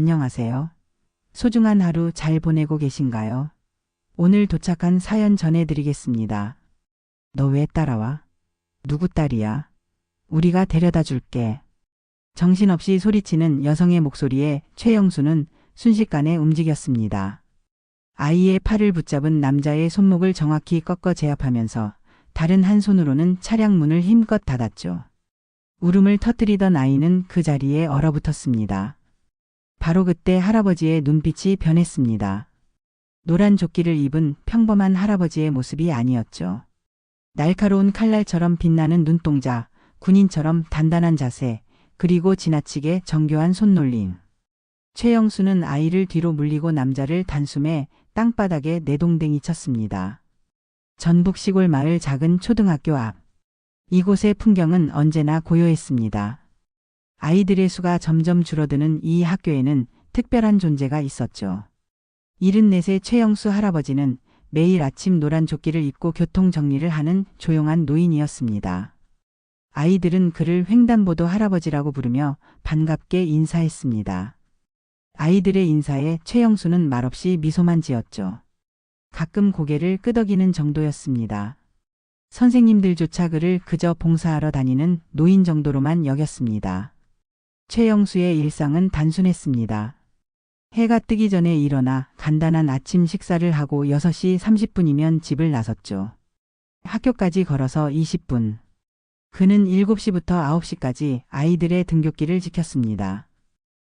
안녕하세요. 소중한 하루 잘 보내고 계신가요? 오늘 도착한 사연 전해드리겠습니다. 너 왜 따라와? 누구 딸이야? 우리가 데려다 줄게. 정신없이 소리치는 여성의 목소리에 최영수는 순식간에 움직였습니다. 아이의 팔을 붙잡은 남자의 손목을 정확히 꺾어 제압하면서 다른 한 손으로는 차량 문을 힘껏 닫았죠. 울음을 터뜨리던 아이는 그 자리에 얼어붙었습니다. 바로 그때 할아버지의 눈빛이 변했습니다. 노란 조끼를 입은 평범한 할아버지의 모습이 아니었죠. 날카로운 칼날처럼 빛나는 눈동자, 군인처럼 단단한 자세, 그리고 지나치게 정교한 손놀림. 최영수는 아이를 뒤로 물리고 남자를 단숨에 땅바닥에 내동댕이 쳤습니다. 전북 시골 마을 작은 초등학교 앞. 이곳의 풍경은 언제나 고요했습니다. 아이들의 수가 점점 줄어드는 이 학교에는 특별한 존재가 있었죠. 74세 최영수 할아버지는 매일 아침 노란 조끼를 입고 교통 정리를 하는 조용한 노인이었습니다. 아이들은 그를 횡단보도 할아버지라고 부르며 반갑게 인사했습니다. 아이들의 인사에 최영수는 말없이 미소만 지었죠. 가끔 고개를 끄덕이는 정도였습니다. 선생님들조차 그를 그저 봉사하러 다니는 노인 정도로만 여겼습니다. 최영수의 일상은 단순했습니다. 해가 뜨기 전에 일어나 간단한 아침 식사를 하고 6시 30분이면 집을 나섰죠. 학교까지 걸어서 20분. 그는 7시부터 9시까지 아이들의 등굣길을 지켰습니다.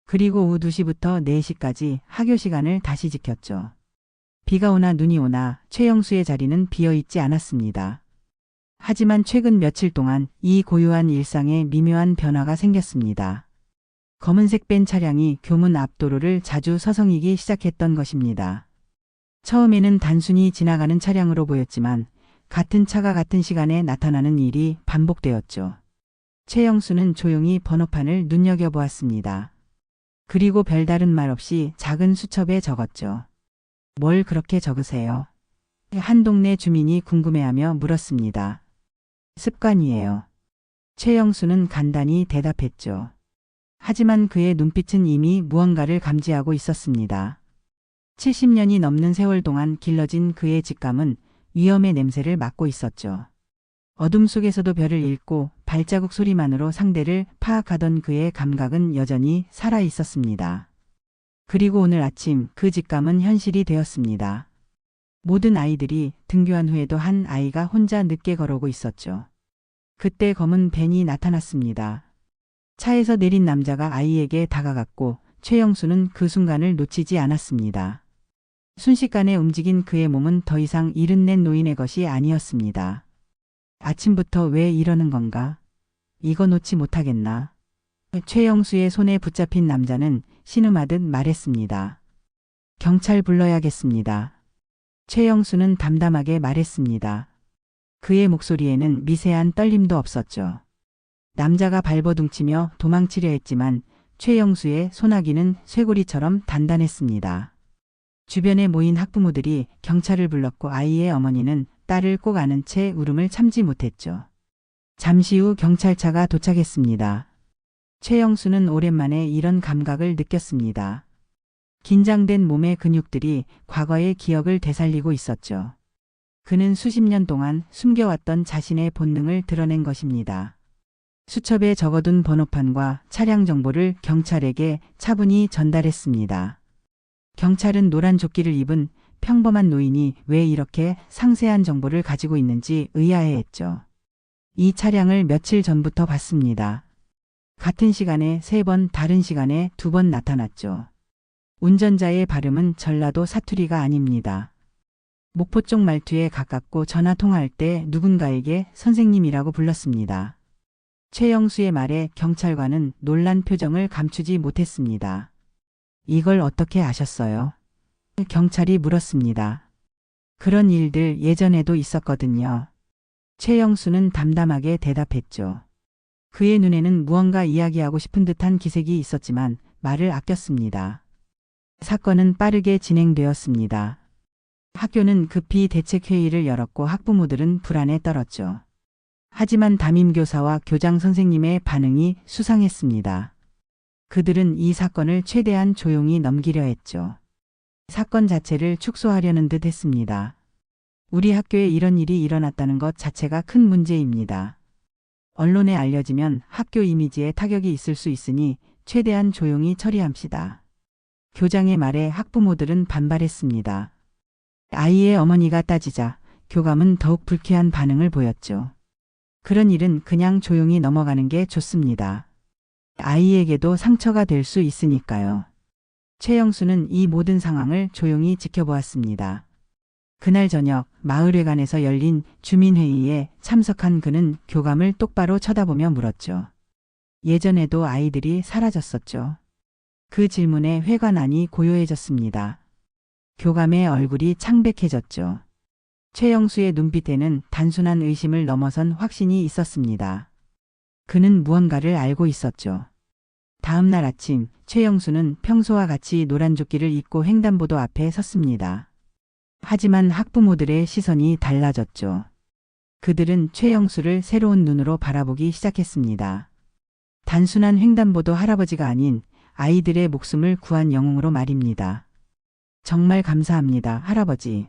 그리고 오후 2시부터 4시까지 학교 시간을 다시 지켰죠. 비가 오나 눈이 오나 최영수의 자리는 비어있지 않았습니다. 하지만 최근 며칠 동안 이 고요한 일상에 미묘한 변화가 생겼습니다. 검은색 벤 차량이 교문 앞 도로를 자주 서성이기 시작했던 것입니다. 처음에는 단순히 지나가는 차량으로 보였지만 같은 차가 같은 시간에 나타나는 일이 반복되었죠. 최영수는 조용히 번호판을 눈여겨보았습니다. 그리고 별다른 말 없이 작은 수첩에 적었죠. 뭘 그렇게 적으세요? 한 동네 주민이 궁금해하며 물었습니다. 습관이에요. 최영수는 간단히 대답했죠. 하지만 그의 눈빛은 이미 무언가를 감지하고 있었습니다. 70년이 넘는 세월 동안 길러진 그의 직감은 위험의 냄새를 맡고 있었죠. 어둠 속에서도 별을 읽고 발자국 소리만으로 상대를 파악하던 그의 감각은 여전히 살아 있었습니다. 그리고 오늘 아침 그 직감은 현실이 되었습니다. 모든 아이들이 등교한 후에도 한 아이가 혼자 늦게 걸어오고 있었죠. 그때 검은 벤이 나타났습니다. 차에서 내린 남자가 아이에게 다가갔고 최영수는 그 순간을 놓치지 않았습니다. 순식간에 움직인 그의 몸은 더 이상 74 노인의 것이 아니었습니다. 아침부터 왜 이러는 건가? 이거 놓지 못하겠나? 최영수의 손에 붙잡힌 남자는 신음하듯 말했습니다. 경찰 불러야겠습니다. 최영수는 담담하게 말했습니다. 그의 목소리에는 미세한 떨림도 없었죠. 남자가 발버둥치며 도망치려 했지만 최영수의 소나기는 쇠고리처럼 단단했습니다. 주변에 모인 학부모들이 경찰을 불렀고 아이의 어머니는 딸을 꼭 안은 채 울음을 참지 못했죠. 잠시 후 경찰차가 도착했습니다. 최영수는 오랜만에 이런 감각을 느꼈습니다. 긴장된 몸의 근육들이 과거의 기억을 되살리고 있었죠. 그는 수십 년 동안 숨겨왔던 자신의 본능을 드러낸 것입니다. 수첩에 적어둔 번호판과 차량 정보를 경찰에게 차분히 전달했습니다. 경찰은 노란 조끼를 입은 평범한 노인이 왜 이렇게 상세한 정보를 가지고 있는지 의아해했죠. 이 차량을 며칠 전부터 봤습니다. 같은 시간에 3번, 다른 시간에 2번 나타났죠. 운전자의 발음은 전라도 사투리가 아닙니다. 목포 쪽 말투에 가깝고 전화 통화할 때 누군가에게 선생님이라고 불렀습니다. 최영수의 말에 경찰관은 놀란 표정을 감추지 못했습니다. 이걸 어떻게 아셨어요? 경찰이 물었습니다. 그런 일들 예전에도 있었거든요. 최영수는 담담하게 대답했죠. 그의 눈에는 무언가 이야기하고 싶은 듯한 기색이 있었지만 말을 아꼈습니다. 사건은 빠르게 진행되었습니다. 학교는 급히 대책회의를 열었고 학부모들은 불안에 떨었죠. 하지만 담임교사와 교장 선생님의 반응이 수상했습니다. 그들은 이 사건을 최대한 조용히 넘기려 했죠. 사건 자체를 축소하려는 듯 했습니다. 우리 학교에 이런 일이 일어났다는 것 자체가 큰 문제입니다. 언론에 알려지면 학교 이미지에 타격이 있을 수 있으니 최대한 조용히 처리합시다. 교장의 말에 학부모들은 반발했습니다. 아이의 어머니가 따지자 교감은 더욱 불쾌한 반응을 보였죠. 그런 일은 그냥 조용히 넘어가는 게 좋습니다. 아이에게도 상처가 될 수 있으니까요. 최영수는 이 모든 상황을 조용히 지켜보았습니다. 그날 저녁 마을회관에서 열린 주민회의에 참석한 그는 교감을 똑바로 쳐다보며 물었죠. 예전에도 아이들이 사라졌었죠. 그 질문에 회관 안이 고요해졌습니다. 교감의 얼굴이 창백해졌죠. 최영수의 눈빛에는 단순한 의심을 넘어선 확신이 있었습니다. 그는 무언가를 알고 있었죠. 다음 날 아침 최영수는 평소와 같이 노란 조끼를 입고 횡단보도 앞에 섰습니다. 하지만 학부모들의 시선이 달라졌죠. 그들은 최영수를 새로운 눈으로 바라보기 시작했습니다. 단순한 횡단보도 할아버지가 아닌 아이들의 목숨을 구한 영웅으로 말입니다. 정말 감사합니다, 할아버지.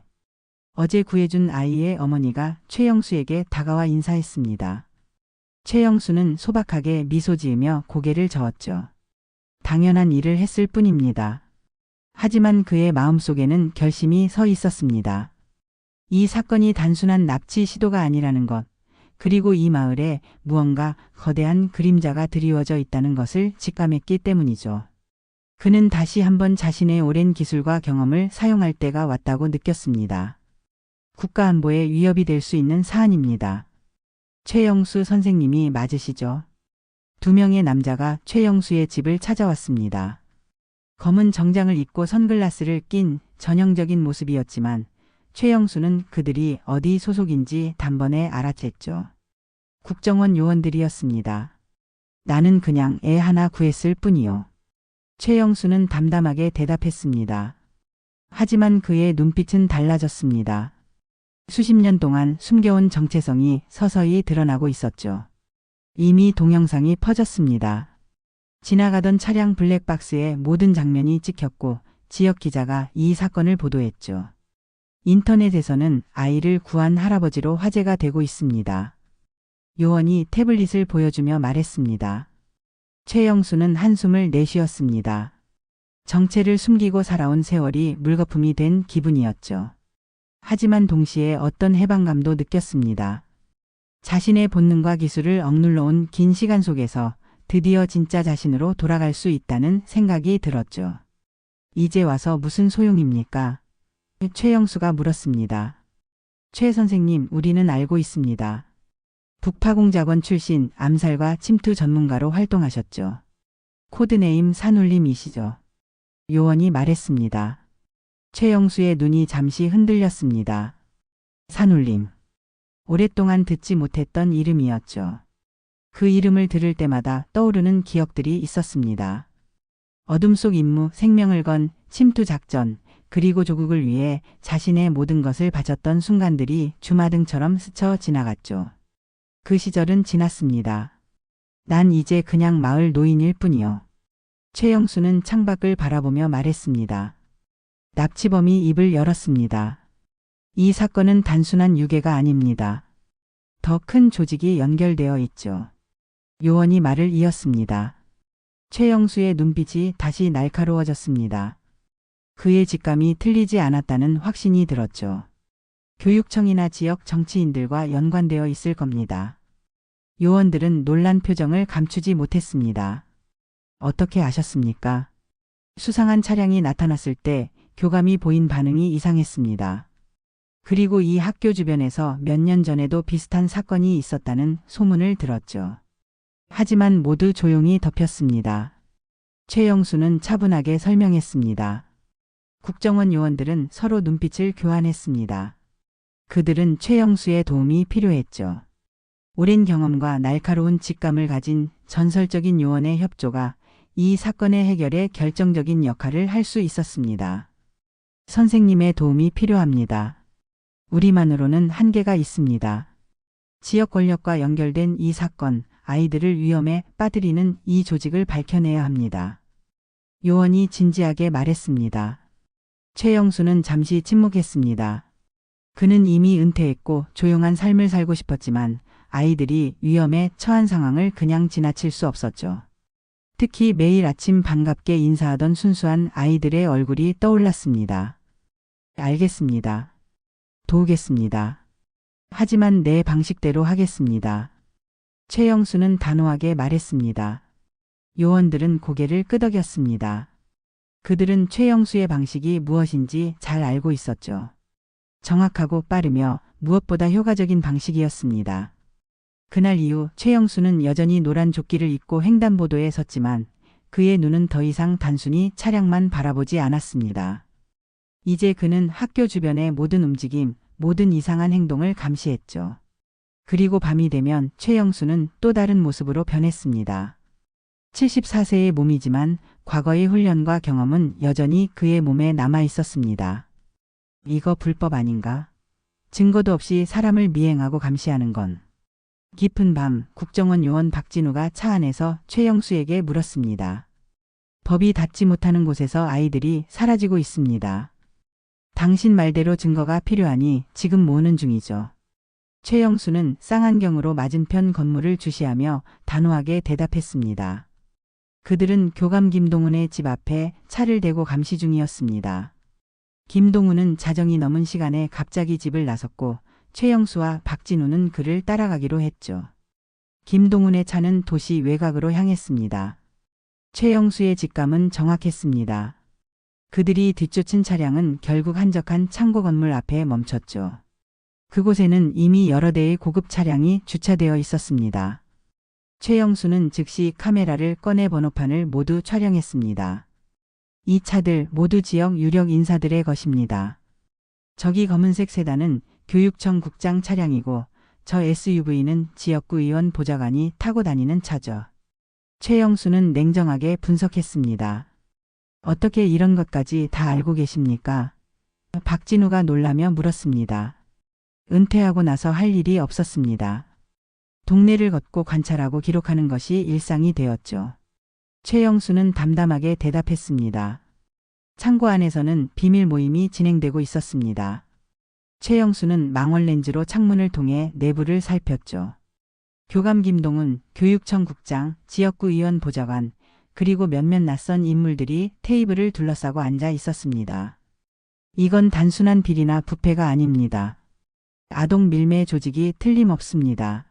어제 구해준 아이의 어머니가 최영수에게 다가와 인사했습니다. 최영수는 소박하게 미소 지으며 고개를 저었죠. 당연한 일을 했을 뿐입니다. 하지만 그의 마음속에는 결심이 서 있었습니다. 이 사건이 단순한 납치 시도가 아니라는 것, 그리고 이 마을에 무언가 거대한 그림자가 드리워져 있다는 것을 직감했기 때문이죠. 그는 다시 한번 자신의 오랜 기술과 경험을 사용할 때가 왔다고 느꼈습니다. 국가안보에 위협이 될 수 있는 사안입니다. 최영수 선생님이 맞으시죠? 2명의 남자가 최영수의 집을 찾아왔습니다. 검은 정장을 입고 선글라스를 낀 전형적인 모습이었지만 최영수는 그들이 어디 소속인지 단번에 알아챘죠. 국정원 요원들이었습니다. 나는 그냥 애 하나 구했을 뿐이요. 최영수는 담담하게 대답했습니다. 하지만 그의 눈빛은 달라졌습니다. 수십 년 동안 숨겨온 정체성이 서서히 드러나고 있었죠. 이미 동영상이 퍼졌습니다. 지나가던 차량 블랙박스에 모든 장면이 찍혔고 지역 기자가 이 사건을 보도했죠. 인터넷에서는 아이를 구한 할아버지로 화제가 되고 있습니다. 요원이 태블릿을 보여주며 말했습니다. 최영수는 한숨을 내쉬었습니다. 정체를 숨기고 살아온 세월이 물거품이 된 기분이었죠. 하지만 동시에 어떤 해방감도 느꼈습니다. 자신의 본능과 기술을 억눌러 온 긴 시간 속에서 드디어 진짜 자신으로 돌아갈 수 있다는 생각이 들었죠. 이제 와서 무슨 소용입니까? 최영수가 물었습니다. 최 선생님, 우리는 알고 있습니다. 북파공작원 출신 암살과 침투 전문가로 활동하셨죠. 코드네임 산울림이시죠. 요원이 말했습니다. 최영수의 눈이 잠시 흔들렸습니다. 산울림. 오랫동안 듣지 못했던 이름이었죠. 그 이름을 들을 때마다 떠오르는 기억들이 있었습니다. 어둠 속 임무, 생명을 건 침투 작전, 그리고 조국을 위해 자신의 모든 것을 바쳤던 순간들이 주마등처럼 스쳐 지나갔죠. 그 시절은 지났습니다. 난 이제 그냥 마을 노인일 뿐이요. 최영수는 창밖을 바라보며 말했습니다. 납치범이 입을 열었습니다. 이 사건은 단순한 유괴가 아닙니다. 더 큰 조직이 연결되어 있죠. 요원이 말을 이었습니다. 최영수의 눈빛이 다시 날카로워졌습니다. 그의 직감이 틀리지 않았다는 확신이 들었죠. 교육청이나 지역 정치인들과 연관되어 있을 겁니다. 요원들은 놀란 표정을 감추지 못했습니다. 어떻게 아셨습니까? 수상한 차량이 나타났을 때 교감이 보인 반응이 이상했습니다. 그리고 이 학교 주변에서 몇 년 전에도 비슷한 사건이 있었다는 소문을 들었죠. 하지만 모두 조용히 덮였습니다. 최영수는 차분하게 설명했습니다. 국정원 요원들은 서로 눈빛을 교환했습니다. 그들은 최영수의 도움이 필요했죠. 오랜 경험과 날카로운 직감을 가진 전설적인 요원의 협조가 이 사건의 해결에 결정적인 역할을 할 수 있었습니다. 선생님의 도움이 필요합니다. 우리만으로는 한계가 있습니다. 지역 권력과 연결된 이 사건, 아이들을 위험에 빠뜨리는 이 조직을 밝혀내야 합니다. 요원이 진지하게 말했습니다. 최영수는 잠시 침묵했습니다. 그는 이미 은퇴했고 조용한 삶을 살고 싶었지만 아이들이 위험에 처한 상황을 그냥 지나칠 수 없었죠. 특히 매일 아침 반갑게 인사하던 순수한 아이들의 얼굴이 떠올랐습니다. 알겠습니다. 도우겠습니다. 하지만 내 방식대로 하겠습니다. 최영수는 단호하게 말했습니다. 요원들은 고개를 끄덕였습니다. 그들은 최영수의 방식이 무엇인지 잘 알고 있었죠. 정확하고 빠르며 무엇보다 효과적인 방식이었습니다. 그날 이후 최영수는 여전히 노란 조끼를 입고 횡단보도에 섰지만 그의 눈은 더 이상 단순히 차량만 바라보지 않았습니다. 이제 그는 학교 주변의 모든 움직임, 모든 이상한 행동을 감시했죠. 그리고 밤이 되면 최영수는 또 다른 모습으로 변했습니다. 74세의 몸이지만 과거의 훈련과 경험은 여전히 그의 몸에 남아 있었습니다. 이거 불법 아닌가? 증거도 없이 사람을 미행하고 감시하는 건. 깊은 밤 국정원 요원 박진우가 차 안에서 최영수에게 물었습니다. 법이 닿지 못하는 곳에서 아이들이 사라지고 있습니다. 당신 말대로 증거가 필요하니 지금 모으는 중이죠. 최영수는 쌍안경으로 맞은편 건물을 주시하며 단호하게 대답했습니다. 그들은 교감 김동훈의 집 앞에 차를 대고 감시 중이었습니다. 김동훈은 자정이 넘은 시간에 갑자기 집을 나섰고 최영수와 박진우는 그를 따라가기로 했죠. 김동훈의 차는 도시 외곽으로 향했습니다. 최영수의 직감은 정확했습니다. 그들이 뒤쫓은 차량은 결국 한적한 창고 건물 앞에 멈췄죠. 그곳에는 이미 여러 대의 고급 차량이 주차되어 있었습니다. 최영수는 즉시 카메라를 꺼내 번호판을 모두 촬영했습니다. 이 차들 모두 지역 유력 인사들의 것입니다. 저기 검은색 세단은 교육청 국장 차량이고 저 SUV는 지역구 의원 보좌관이 타고 다니는 차죠. 최영수는 냉정하게 분석했습니다. 어떻게 이런 것까지 다 알고 계십니까? 박진우가 놀라며 물었습니다. 은퇴하고 나서 할 일이 없었습니다. 동네를 걷고 관찰하고 기록하는 것이 일상이 되었죠. 최영수는 담담하게 대답했습니다. 창고 안에서는 비밀 모임이 진행되고 있었습니다. 최영수는 망원렌즈로 창문을 통해 내부를 살폈죠. 교감 김동훈, 교육청 국장, 지역구 의원 보좌관, 그리고 몇몇 낯선 인물들이 테이블을 둘러싸고 앉아 있었습니다. 이건 단순한 비리나 부패가 아닙니다. 아동 밀매 조직이 틀림없습니다.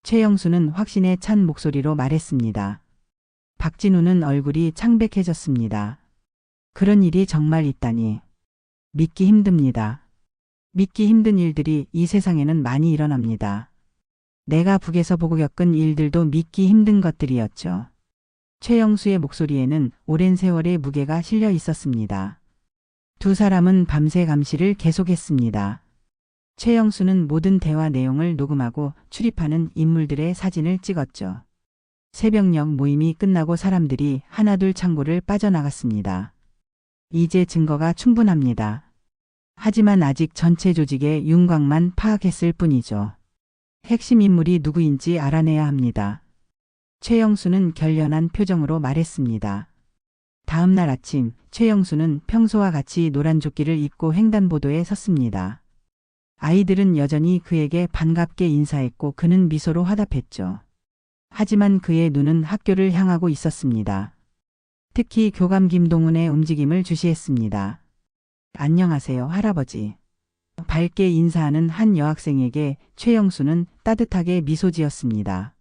최영수는 확신에 찬 목소리로 말했습니다. 박진우는 얼굴이 창백해졌습니다. 그런 일이 정말 있다니. 믿기 힘듭니다. 믿기 힘든 일들이 이 세상에는 많이 일어납니다. 내가 북에서 보고 겪은 일들도 믿기 힘든 것들이었죠. 최영수의 목소리에는 오랜 세월의 무게가 실려 있었습니다. 두 사람은 밤새 감시를 계속했습니다. 최영수는 모든 대화 내용을 녹음하고 출입하는 인물들의 사진을 찍었죠. 새벽녘 모임이 끝나고 사람들이 하나둘 창고를 빠져나갔습니다. 이제 증거가 충분합니다. 하지만 아직 전체 조직의 윤곽만 파악했을 뿐이죠. 핵심 인물이 누구인지 알아내야 합니다. 최영수는 결연한 표정으로 말했습니다. 다음 날 아침 최영수는 평소와 같이 노란 조끼를 입고 횡단보도에 섰습니다. 아이들은 여전히 그에게 반갑게 인사했고 그는 미소로 화답했죠. 하지만 그의 눈은 학교를 향하고 있었습니다. 특히 교감 김동훈의 움직임을 주시했습니다. 안녕하세요, 할아버지. 밝게 인사하는 한 여학생에게 최영수는 따뜻하게 미소 지었습니다.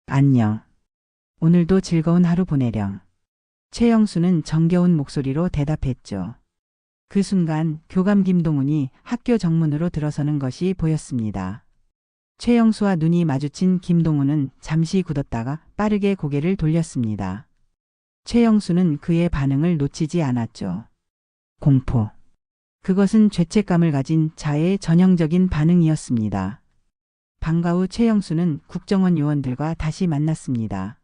안녕. 오늘도 즐거운 하루 보내렴. 최영수는 정겨운 목소리로 대답했죠. 그 순간 교감 김동훈이 학교 정문으로 들어서는 것이 보였습니다. 최영수와 눈이 마주친 김동훈은 잠시 굳었다가 빠르게 고개를 돌렸습니다. 최영수는 그의 반응을 놓치지 않았죠. 공포. 그것은 죄책감을 가진 자의 전형적인 반응이었습니다. 방과 후 최영수는 국정원 요원들과 다시 만났습니다.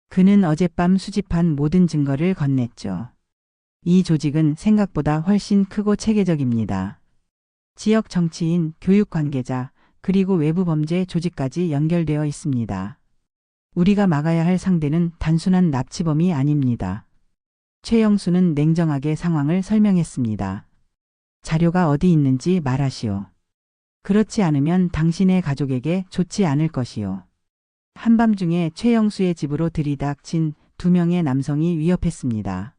그는 어젯밤 수집한 모든 증거를 건넸죠. 이 조직은 생각보다 훨씬 크고 체계적입니다. 지역 정치인, 교육 관계자, 그리고 외부 범죄 조직까지 연결되어 있습니다. 우리가 막아야 할 상대는 단순한 납치범이 아닙니다. 최영수는 냉정하게 상황을 설명했습니다. 자료가 어디 있는지 말하시오. 그렇지 않으면 당신의 가족에게 좋지 않을 것이오. 한밤중에 최영수의 집으로 들이닥친 2명의 남성이 위협했습니다.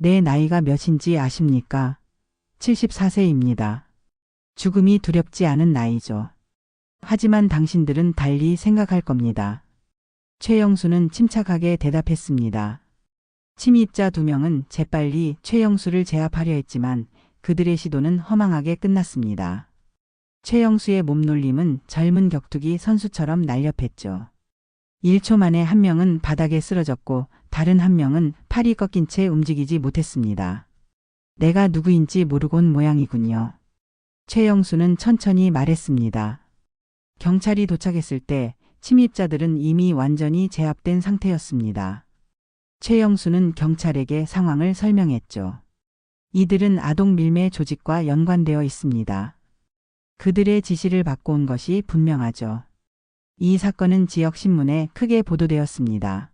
내 나이가 몇인지 아십니까? 74세입니다. 죽음이 두렵지 않은 나이죠. 하지만 당신들은 달리 생각할 겁니다. 최영수는 침착하게 대답했습니다. 침입자 2명은 재빨리 최영수를 제압하려 했지만 그들의 시도는 허망하게 끝났습니다. 최영수의 몸놀림은 젊은 격투기 선수처럼 날렵했죠. 1초 만에 한 명은 바닥에 쓰러졌고 다른 한 명은 팔이 꺾인 채 움직이지 못했습니다. 내가 누구인지 모르고 온 모양이군요. 최영수는 천천히 말했습니다. 경찰이 도착했을 때 침입자들은 이미 완전히 제압된 상태였습니다. 최영수는 경찰에게 상황을 설명했죠. 이들은 아동 밀매 조직과 연관되어 있습니다. 그들의 지시를 받고 온 것이 분명하죠. 이 사건은 지역 신문에 크게 보도되었습니다.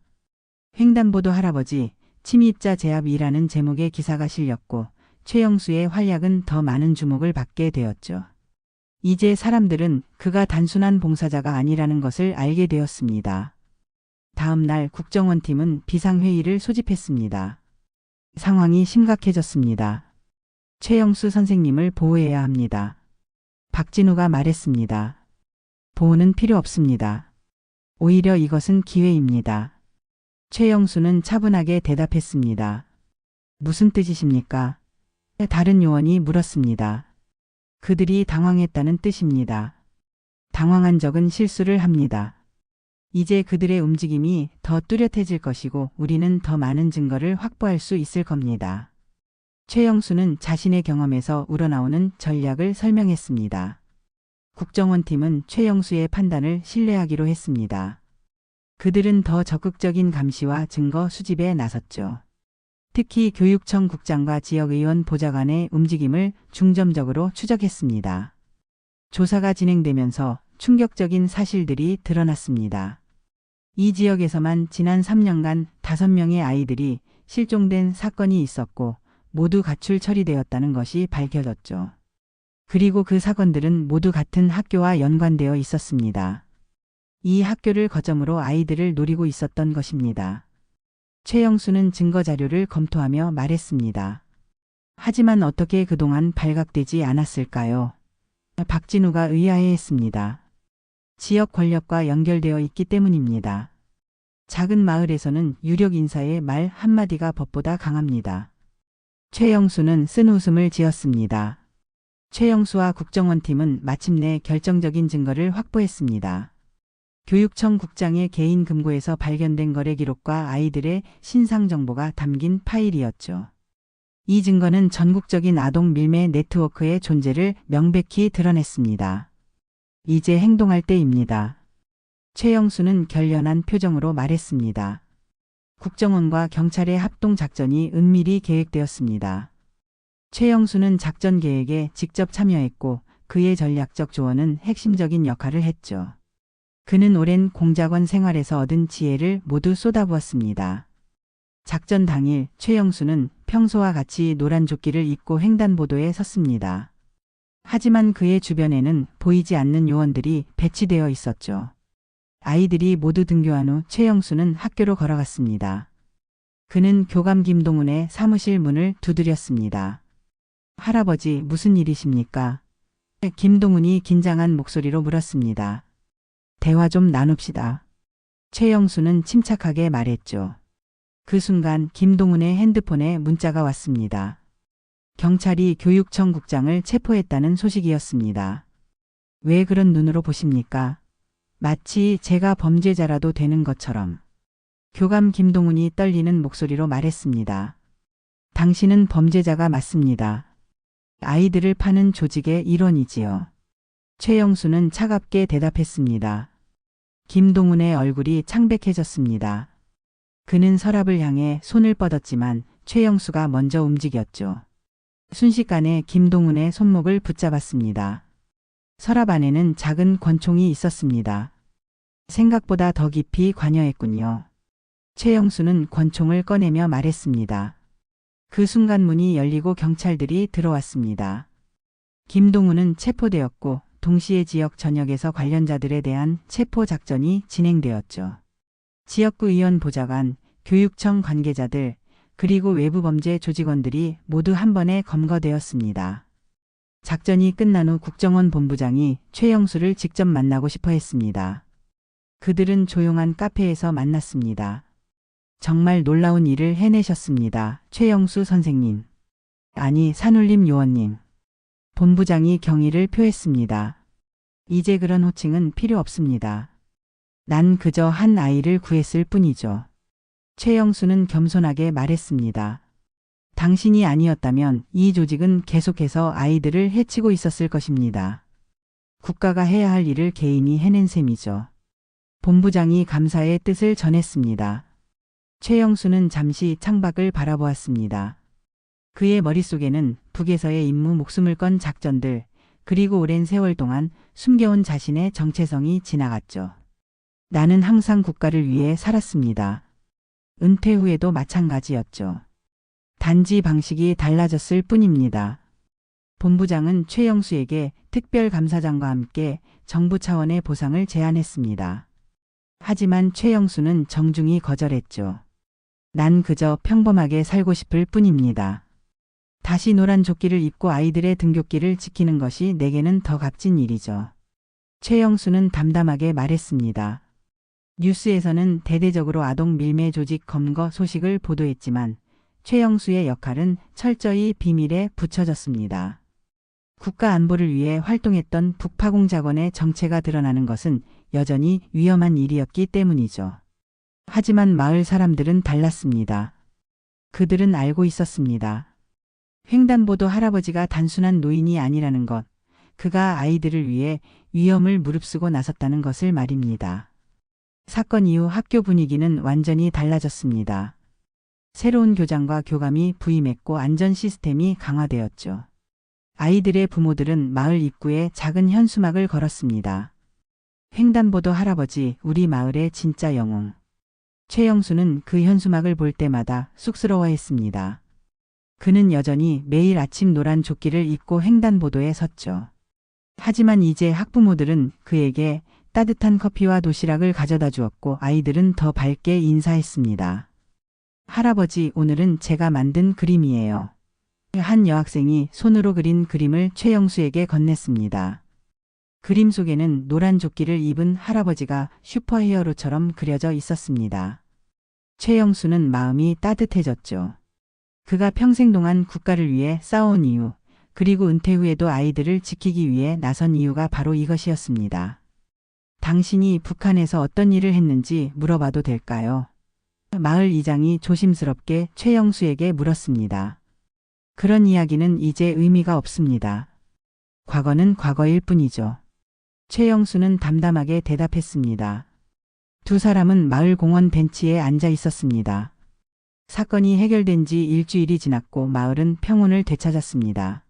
횡단보도 할아버지, 침입자 제압이라는 제목의 기사가 실렸고 최영수의 활약은 더 많은 주목을 받게 되었죠. 이제 사람들은 그가 단순한 봉사자가 아니라는 것을 알게 되었습니다. 다음 날 국정원팀은 비상회의를 소집했습니다. 상황이 심각해졌습니다. 최영수 선생님을 보호해야 합니다. 박진우가 말했습니다. 보호는 필요 없습니다. 오히려 이것은 기회입니다. 최영수는 차분하게 대답했습니다. 무슨 뜻이십니까? 다른 요원이 물었습니다. 그들이 당황했다는 뜻입니다. 당황한 적은 실수를 합니다. 이제 그들의 움직임이 더 뚜렷해질 것이고 우리는 더 많은 증거를 확보할 수 있을 겁니다. 최영수는 자신의 경험에서 우러나오는 전략을 설명했습니다. 국정원팀은 최영수의 판단을 신뢰하기로 했습니다. 그들은 더 적극적인 감시와 증거 수집에 나섰죠. 특히 교육청 국장과 지역의원 보좌관의 움직임을 중점적으로 추적했습니다. 조사가 진행되면서 충격적인 사실들이 드러났습니다. 이 지역에서만 지난 3년간 5명의 아이들이 실종된 사건이 있었고 모두 가출 처리되었다는 것이 밝혀졌죠. 그리고 그 사건들은 모두 같은 학교와 연관되어 있었습니다. 이 학교를 거점으로 아이들을 노리고 있었던 것입니다. 최영수는 증거 자료를 검토하며 말했습니다. 하지만 어떻게 그동안 발각되지 않았을까요? 박진우가 의아해했습니다. 지역 권력과 연결되어 있기 때문입니다. 작은 마을에서는 유력 인사의 말 한마디가 법보다 강합니다. 최영수는 쓴 웃음을 지었습니다. 최영수와 국정원팀은 마침내 결정적인 증거를 확보했습니다. 교육청 국장의 개인 금고에서 발견된 거래 기록과 아이들의 신상 정보가 담긴 파일이었죠. 이 증거는 전국적인 아동 밀매 네트워크의 존재를 명백히 드러냈습니다. 이제 행동할 때입니다. 최영수는 결연한 표정으로 말했습니다. 국정원과 경찰의 합동 작전이 은밀히 계획되었습니다. 최영수는 작전 계획에 직접 참여했고 그의 전략적 조언은 핵심적인 역할을 했죠. 그는 오랜 공작원 생활에서 얻은 지혜를 모두 쏟아부었습니다. 작전 당일 최영수는 평소와 같이 노란 조끼를 입고 횡단보도에 섰습니다. 하지만 그의 주변에는 보이지 않는 요원들이 배치되어 있었죠. 아이들이 모두 등교한 후 최영수는 학교로 걸어갔습니다. 그는 교감 김동훈의 사무실 문을 두드렸습니다. 할아버지, 무슨 일이십니까? 김동훈이 긴장한 목소리로 물었습니다. 대화 좀 나눕시다. 최영수는 침착하게 말했죠. 그 순간 김동훈의 핸드폰에 문자가 왔습니다. 경찰이 교육청 국장을 체포했다는 소식이었습니다. 왜 그런 눈으로 보십니까? 마치 제가 범죄자라도 되는 것처럼. 교감 김동훈이 떨리는 목소리로 말했습니다. 당신은 범죄자가 맞습니다. 아이들을 파는 조직의 일원이지요. 최영수는 차갑게 대답했습니다. 김동훈의 얼굴이 창백해졌습니다. 그는 서랍을 향해 손을 뻗었지만 최영수가 먼저 움직였죠. 순식간에 김동훈의 손목을 붙잡았습니다. 서랍 안에는 작은 권총이 있었습니다. 생각보다 더 깊이 관여했군요. 최영수는 권총을 꺼내며 말했습니다. 그 순간 문이 열리고 경찰들이 들어왔습니다. 김동우는 체포되었고 동시에 지역 전역에서 관련자들에 대한 체포 작전이 진행되었죠. 지역구 의원 보좌관, 교육청 관계자들, 그리고 외부 범죄 조직원들이 모두 한 번에 검거되었습니다. 작전이 끝난 후 국정원 본부장이 최영수를 직접 만나고 싶어 했습니다. 그들은 조용한 카페에서 만났습니다. 정말 놀라운 일을 해내셨습니다. 최영수 선생님. 아니, 산울림 요원님. 본부장이 경의를 표했습니다. 이제 그런 호칭은 필요 없습니다. 난 그저 한 아이를 구했을 뿐이죠. 최영수는 겸손하게 말했습니다. 당신이 아니었다면 이 조직은 계속해서 아이들을 해치고 있었을 것입니다. 국가가 해야 할 일을 개인이 해낸 셈이죠. 본부장이 감사의 뜻을 전했습니다. 최영수는 잠시 창밖을 바라보았습니다. 그의 머릿속에는 북에서의 임무 목숨을 건 작전들, 그리고 오랜 세월 동안 숨겨온 자신의 정체성이 지나갔죠. 나는 항상 국가를 위해 살았습니다. 은퇴 후에도 마찬가지였죠. 단지 방식이 달라졌을 뿐입니다. 본부장은 최영수에게 특별감사장과 함께 정부 차원의 보상을 제안했습니다. 하지만 최영수는 정중히 거절했죠. 난 그저 평범하게 살고 싶을 뿐입니다. 다시 노란 조끼를 입고 아이들의 등굣길을 지키는 것이 내게는 더 값진 일이죠. 최영수는 담담하게 말했습니다. 뉴스에서는 대대적으로 아동 밀매 조직 검거 소식을 보도했지만 최영수의 역할은 철저히 비밀에 붙여졌습니다. 국가 안보를 위해 활동했던 북파공작원의 정체가 드러나는 것은 여전히 위험한 일이었기 때문이죠. 하지만 마을 사람들은 달랐습니다. 그들은 알고 있었습니다. 횡단보도 할아버지가 단순한 노인이 아니라는 것, 그가 아이들을 위해 위험을 무릅쓰고 나섰다는 것을 말입니다. 사건 이후 학교 분위기는 완전히 달라졌습니다. 새로운 교장과 교감이 부임했고 안전 시스템이 강화되었죠. 아이들의 부모들은 마을 입구에 작은 현수막을 걸었습니다. 횡단보도 할아버지, 우리 마을의 진짜 영웅. 최영수는 그 현수막을 볼 때마다 쑥스러워했습니다. 그는 여전히 매일 아침 노란 조끼를 입고 횡단보도에 섰죠. 하지만 이제 학부모들은 그에게 따뜻한 커피와 도시락을 가져다 주었고 아이들은 더 밝게 인사했습니다. 할아버지, 오늘은 제가 만든 그림이에요. 한 여학생이 손으로 그린 그림을 최영수에게 건넸습니다. 그림 속에는 노란 조끼를 입은 할아버지가 슈퍼히어로처럼 그려져 있었습니다. 최영수는 마음이 따뜻해졌죠. 그가 평생 동안 국가를 위해 싸워온 이유, 그리고 은퇴 후에도 아이들을 지키기 위해 나선 이유가 바로 이것이었습니다. 당신이 북한에서 어떤 일을 했는지 물어봐도 될까요? 마을 이장이 조심스럽게 최영수에게 물었습니다. 그런 이야기는 이제 의미가 없습니다. 과거는 과거일 뿐이죠. 최영수는 담담하게 대답했습니다. 두 사람은 마을 공원 벤치에 앉아 있었습니다. 사건이 해결된 지 일주일이 지났고 마을은 평온을 되찾았습니다.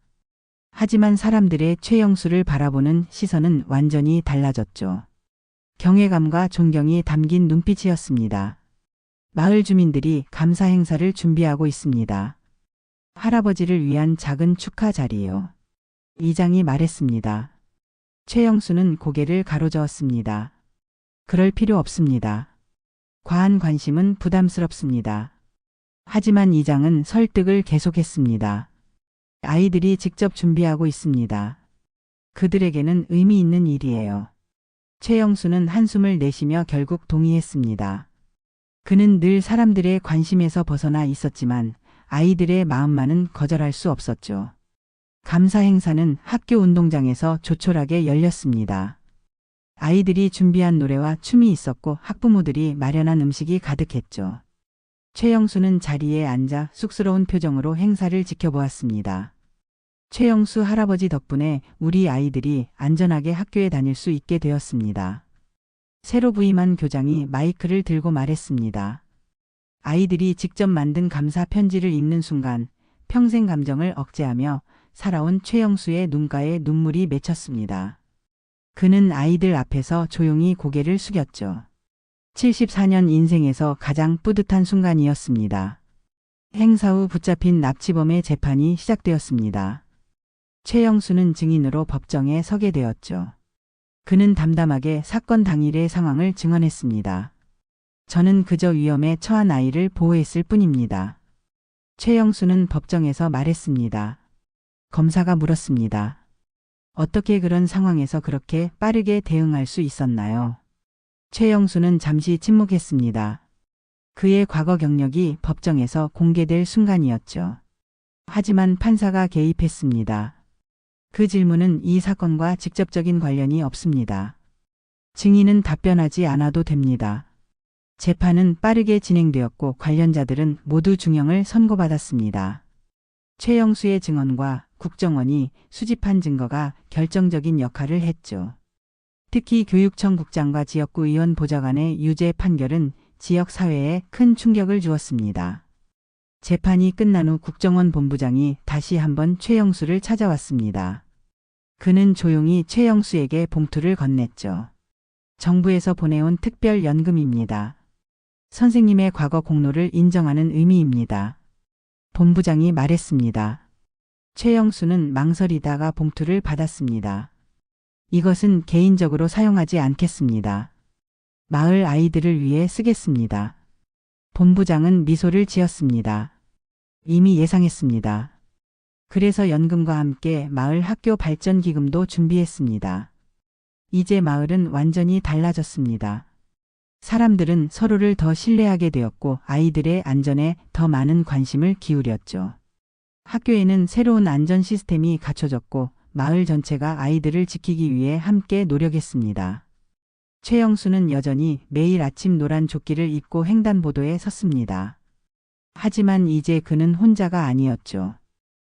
하지만 사람들의 최영수를 바라보는 시선은 완전히 달라졌죠. 경외감과 존경이 담긴 눈빛이었습니다. 마을 주민들이 감사 행사를 준비하고 있습니다. 할아버지를 위한 작은 축하 자리요. 이장이 말했습니다. 최영수는 고개를 가로저었습니다. 그럴 필요 없습니다. 과한 관심은 부담스럽습니다. 하지만 이장은 설득을 계속했습니다. 아이들이 직접 준비하고 있습니다. 그들에게는 의미 있는 일이에요. 최영수는 한숨을 내쉬며 결국 동의했습니다. 그는 늘 사람들의 관심에서 벗어나 있었지만 아이들의 마음만은 거절할 수 없었죠. 감사 행사는 학교 운동장에서 조촐하게 열렸습니다. 아이들이 준비한 노래와 춤이 있었고 학부모들이 마련한 음식이 가득했죠. 최영수는 자리에 앉아 쑥스러운 표정으로 행사를 지켜보았습니다. 최영수 할아버지 덕분에 우리 아이들이 안전하게 학교에 다닐 수 있게 되었습니다. 새로 부임한 교장이 마이크를 들고 말했습니다. 아이들이 직접 만든 감사 편지를 읽는 순간 평생 감정을 억제하며 살아온 최영수의 눈가에 눈물이 맺혔습니다. 그는 아이들 앞에서 조용히 고개를 숙였죠. 74년 인생에서 가장 뿌듯한 순간이었습니다. 행사 후 붙잡힌 납치범의 재판이 시작되었습니다. 최영수는 증인으로 법정에 서게 되었죠. 그는 담담하게 사건 당일의 상황을 증언했습니다. 저는 그저 위험에 처한 아이를 보호했을 뿐입니다. 최영수는 법정에서 말했습니다. 검사가 물었습니다. 어떻게 그런 상황에서 그렇게 빠르게 대응할 수 있었나요? 최영수는 잠시 침묵했습니다. 그의 과거 경력이 법정에서 공개될 순간이었죠. 하지만 판사가 개입했습니다. 그 질문은 이 사건과 직접적인 관련이 없습니다. 증인은 답변하지 않아도 됩니다. 재판은 빠르게 진행되었고 관련자들은 모두 중형을 선고받았습니다. 최영수의 증언과 국정원이 수집한 증거가 결정적인 역할을 했죠. 특히 교육청 국장과 지역구 의원 보좌관의 유죄 판결은 지역 사회에 큰 충격을 주었습니다. 재판이 끝난 후 국정원 본부장이 다시 한번 최영수를 찾아왔습니다. 그는 조용히 최영수에게 봉투를 건넸죠. 정부에서 보내온 특별 연금입니다. 선생님의 과거 공로를 인정하는 의미입니다. 본부장이 말했습니다. 최영수는 망설이다가 봉투를 받았습니다. 이것은 개인적으로 사용하지 않겠습니다. 마을 아이들을 위해 쓰겠습니다. 본부장은 미소를 지었습니다. 이미 예상했습니다. 그래서 연금과 함께 마을 학교 발전 기금도 준비했습니다. 이제 마을은 완전히 달라졌습니다. 사람들은 서로를 더 신뢰하게 되었고 아이들의 안전에 더 많은 관심을 기울였죠. 학교에는 새로운 안전 시스템이 갖춰졌고 마을 전체가 아이들을 지키기 위해 함께 노력했습니다. 최영수는 여전히 매일 아침 노란 조끼를 입고 횡단보도에 섰습니다. 하지만 이제 그는 혼자가 아니었죠.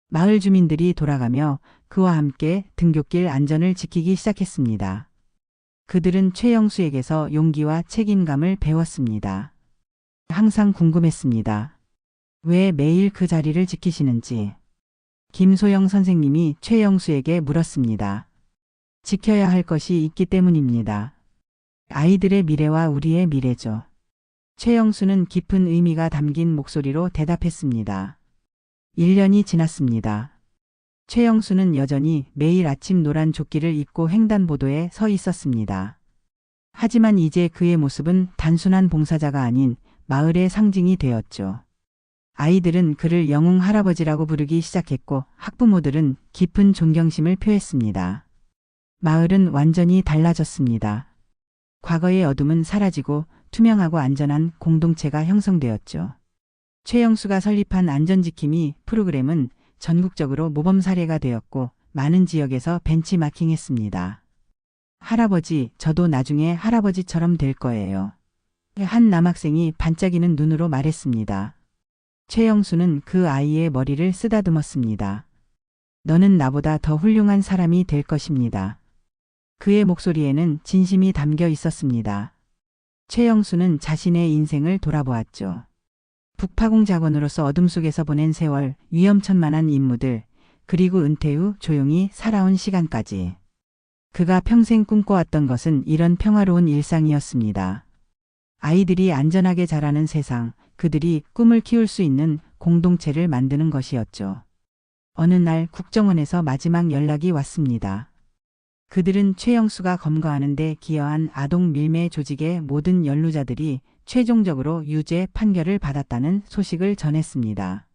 마을 주민들이 돌아가며 그와 함께 등굣길 안전을 지키기 시작했습니다. 그들은 최영수에게서 용기와 책임감을 배웠습니다. 항상 궁금했습니다. 왜 매일 그 자리를 지키시는지. 김소영 선생님이 최영수에게 물었습니다. 지켜야 할 것이 있기 때문입니다. 아이들의 미래와 우리의 미래죠. 최영수는 깊은 의미가 담긴 목소리로 대답했습니다. 1년이 지났습니다. 최영수는 여전히 매일 아침 노란 조끼를 입고 횡단보도에 서 있었습니다. 하지만 이제 그의 모습은 단순한 봉사자가 아닌 마을의 상징이 되었죠. 아이들은 그를 영웅 할아버지라고 부르기 시작했고 학부모들은 깊은 존경심을 표했습니다. 마을은 완전히 달라졌습니다. 과거의 어둠은 사라지고 투명하고 안전한 공동체가 형성되었죠. 최영수가 설립한 안전지킴이 프로그램은 전국적으로 모범 사례가 되었고 많은 지역에서 벤치마킹했습니다. 할아버지, 저도 나중에 할아버지처럼 될 거예요. 한 남학생이 반짝이는 눈으로 말했습니다. 최영수는 그 아이의 머리를 쓰다듬었습니다. 너는 나보다 더 훌륭한 사람이 될 것입니다. 그의 목소리에는 진심이 담겨 있었습니다. 최영수는 자신의 인생을 돌아보았죠. 북파공작원으로서 어둠 속에서 보낸 세월, 위험천만한 임무들, 그리고 은퇴 후 조용히 살아온 시간까지. 그가 평생 꿈꿔왔던 것은 이런 평화로운 일상이었습니다. 아이들이 안전하게 자라는 세상, 그들이 꿈을 키울 수 있는 공동체를 만드는 것이었죠. 어느 날 국정원에서 마지막 연락이 왔습니다. 그들은 최영수가 검거하는 데 기여한 아동 밀매 조직의 모든 연루자들이 최종적으로 유죄 판결을 받았다는 소식을 전했습니다.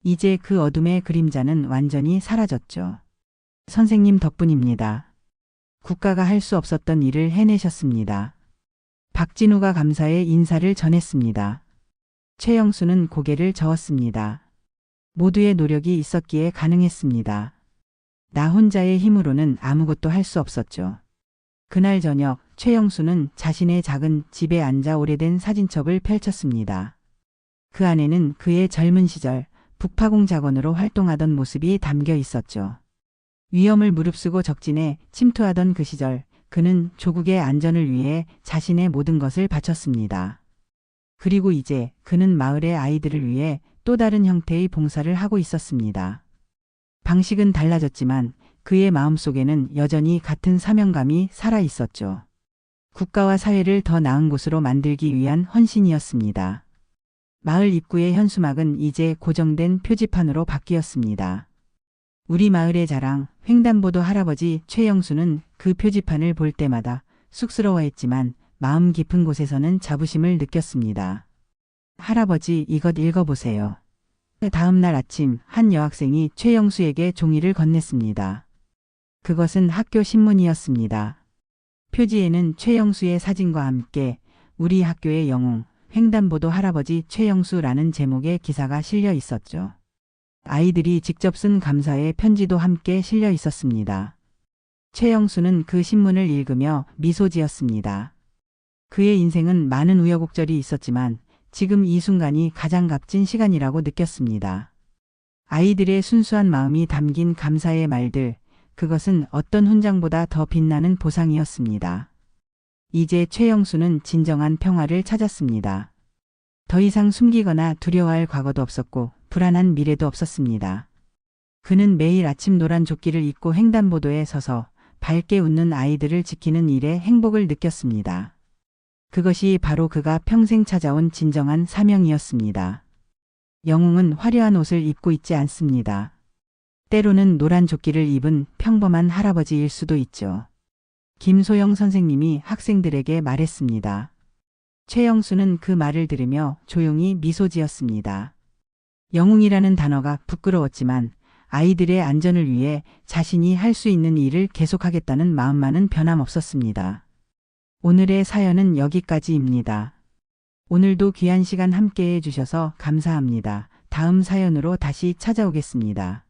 이제 그 어둠의 그림자는 완전히 사라졌죠. 선생님 덕분입니다. 국가가 할 수 없었던 일을 해내셨습니다. 박진우가 감사의 인사를 전했습니다. 최영수는 고개를 저었습니다. 모두의 노력이 있었기에 가능했습니다. 나 혼자의 힘으로는 아무것도 할 수 없었죠. 그날 저녁 최영수는 자신의 작은 집에 앉아 오래된 사진첩을 펼쳤습니다. 그 안에는 그의 젊은 시절 북파공작원으로 활동하던 모습이 담겨 있었죠. 위험을 무릅쓰고 적진에 침투하던 그 시절 그는 조국의 안전을 위해 자신의 모든 것을 바쳤습니다. 그리고 이제 그는 마을의 아이들을 위해 또 다른 형태의 봉사를 하고 있었습니다. 방식은 달라졌지만 그의 마음속에는 여전히 같은 사명감이 살아 있었죠. 국가와 사회를 더 나은 곳으로 만들기 위한 헌신이었습니다. 마을 입구의 현수막은 이제 고정된 표지판으로 바뀌었습니다. 우리 마을의 자랑, 횡단보도 할아버지 최영수는 그 표지판을 볼 때마다 쑥스러워했지만 마음 깊은 곳에서는 자부심을 느꼈습니다. 할아버지, 이것 읽어보세요. 다음 날 아침 한 여학생이 최영수에게 종이를 건넸습니다. 그것은 학교 신문이었습니다. 표지에는 최영수의 사진과 함께 우리 학교의 영웅, 횡단보도 할아버지 최영수라는 제목의 기사가 실려 있었죠. 아이들이 직접 쓴 감사의 편지도 함께 실려 있었습니다. 최영수는 그 신문을 읽으며 미소 지었습니다. 그의 인생은 많은 우여곡절이 있었지만 지금 이 순간이 가장 값진 시간이라고 느꼈습니다. 아이들의 순수한 마음이 담긴 감사의 말들, 그것은 어떤 훈장보다 더 빛나는 보상이었습니다. 이제 최영수는 진정한 평화를 찾았습니다. 더 이상 숨기거나 두려워할 과거도 없었고 불안한 미래도 없었습니다. 그는 매일 아침 노란 조끼를 입고 횡단보도에 서서 밝게 웃는 아이들을 지키는 일에 행복을 느꼈습니다. 그것이 바로 그가 평생 찾아온 진정한 사명이었습니다. 영웅은 화려한 옷을 입고 있지 않습니다. 때로는 노란 조끼를 입은 평범한 할아버지일 수도 있죠. 김소영 선생님이 학생들에게 말했습니다. 최영수는 그 말을 들으며 조용히 미소 지었습니다. 영웅이라는 단어가 부끄러웠지만 아이들의 안전을 위해 자신이 할 수 있는 일을 계속하겠다는 마음만은 변함없었습니다. 오늘의 사연은 여기까지입니다. 오늘도 귀한 시간 함께해 주셔서 감사합니다. 다음 사연으로 다시 찾아오겠습니다.